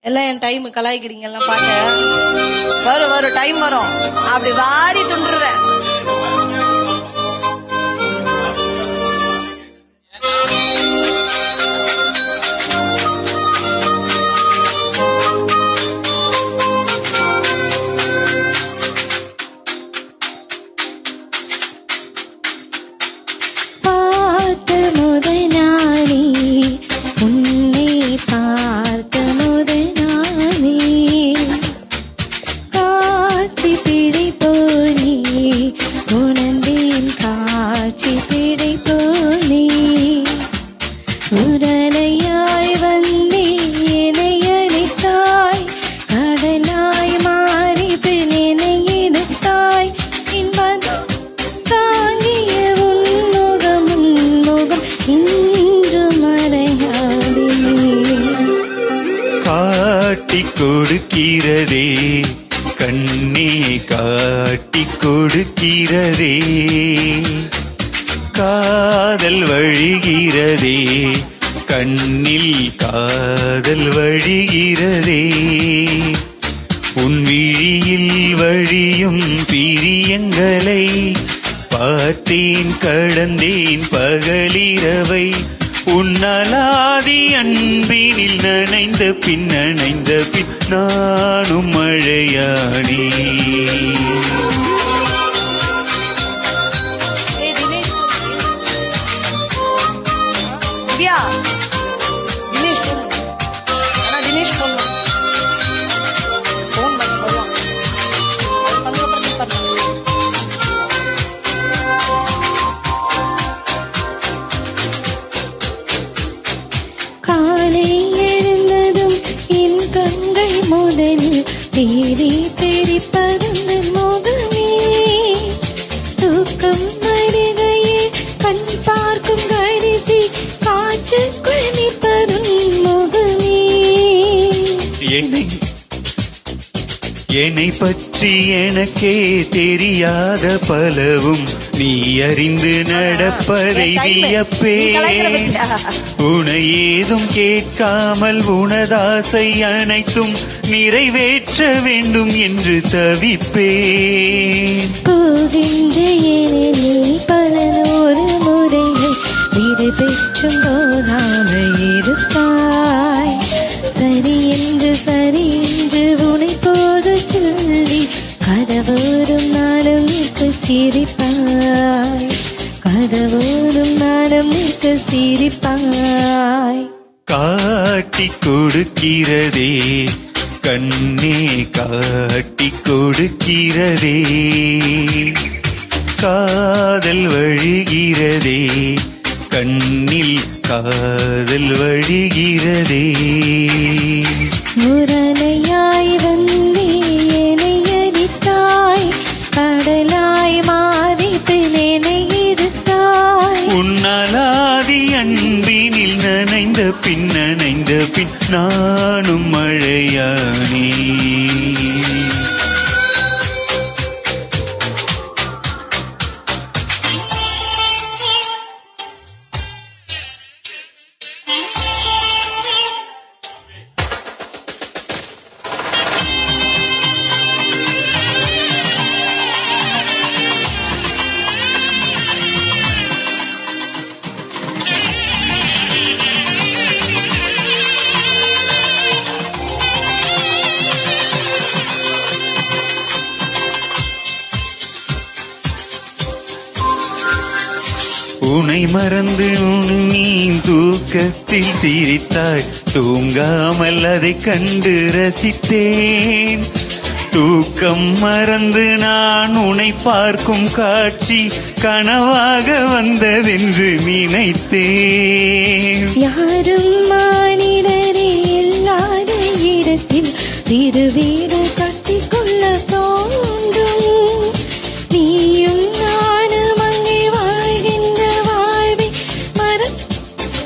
எல்லாம் என் டைம் கலாய்க்கிறீங்க எல்லாம் பாக்க வரும் டைம் வரும் அப்படி வாரி துண்டுருவேன். உடலையாய் வந்தே என்னை அழைத்தாய், கடலாய் மாறி பின் என்னை எடுத்தாய், இன்பதும் தாங்கிய உன்முகம் இன்று மறையாதே. காட்டிக் கொடுக்கிறதே கண்ணே, காட்டிக் கொடுக்கிறதே, காதல் வழிகிறதே கண்ணில், காதல் வழிகிறதே. உன் விழியில் வழியும் பிரியங்களை பார்த்தேன், கடந்தேன் பகலிரவை. உன்னலாதி அன்பினில் நனைந்த பின் நானும் மழையானே. தினேஷ் போன் பண்ணி வருவான். காலை எழுந்ததும் என் கண்கள் முதலில் தேடி தேடி பறந்த முகமே, தூக்கம் வருகையே கண் பார்க்கும் கடைசி காற்றுக்குள் நிற்பதும் முகமே. என்னை பற்றி எனக்கே தெரியாத பலவும் நீ அறிந்து நடப்பதை வியப்பேன். உனை ஏதும் கேட்காமல் உனதாசை அனைத்தும் நிறைவேற்ற வேண்டும் என்று தவிப்பேன். போகின்ற நீ பல நூறு முறைகள் விடை பெற்றும் போகாமல் இருப்பாய். சரி என்று உனை போது சொல்லி கதவோடும் நாளும் நிற்கு சிரிப்பாய், கதவோடும் நாளும் நிற்கு சிரிப்பாய். காட்டிக் கொடுக்கிறதே கண்ணே, காட்டிக் கொடுக்கிறதே, காதல் வழிகிறதே கண்ணில், காதல் வழிகிறதே. முரணையாய் வந்தே என்னை அடித்தாய், கடலாய் மாறி பின் என்னை எடுத்தாய். உன்னலாதி அன்பினில் நனைந்த பின் நானும் மழையானே. உனை மறந்து நீ தூக்கத்தில் சிரித்தாய், தூங்காமல் அதை கண்டு ரசித்தேன். தூக்கம் மறந்து நான் உன்னை பார்க்கும் காட்சி கனவாக வந்ததென்று நினைத்தேன். யாரும் மானிடரே இல்லாத இடத்தில் சிறு வீடு கட்டிக்கொள்ள தோன்றும். நீயும் நானும் அங்கே வாழ்கின்ற வாழ்வை மரம்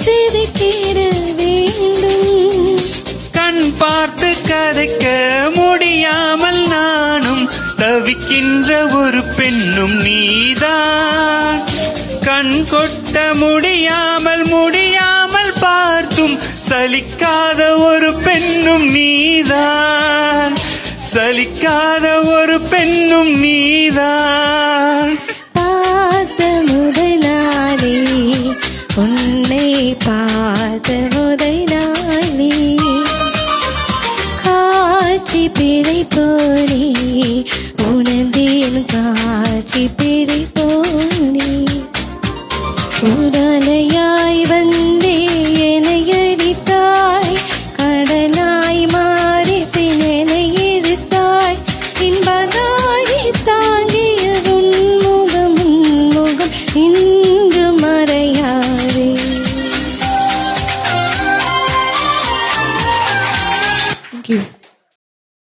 சிதைத்திட வேண்டும். கண் பார்த்து கதைக்க முடியாமல் நானும் தவிக்கின்ற ஒரு பெண்ணும் நீதான். கண் கொட்ட முடியாமல் பார்த்தும் சலிக்காத ஒரு பெண்ணும் நீ சலிக்காத ஒரு பெண்ணும் நீதான். பார்த்த முதல் நாளே உன்னை பார்த்த முதல் நாளே காட்சி பிழை போனே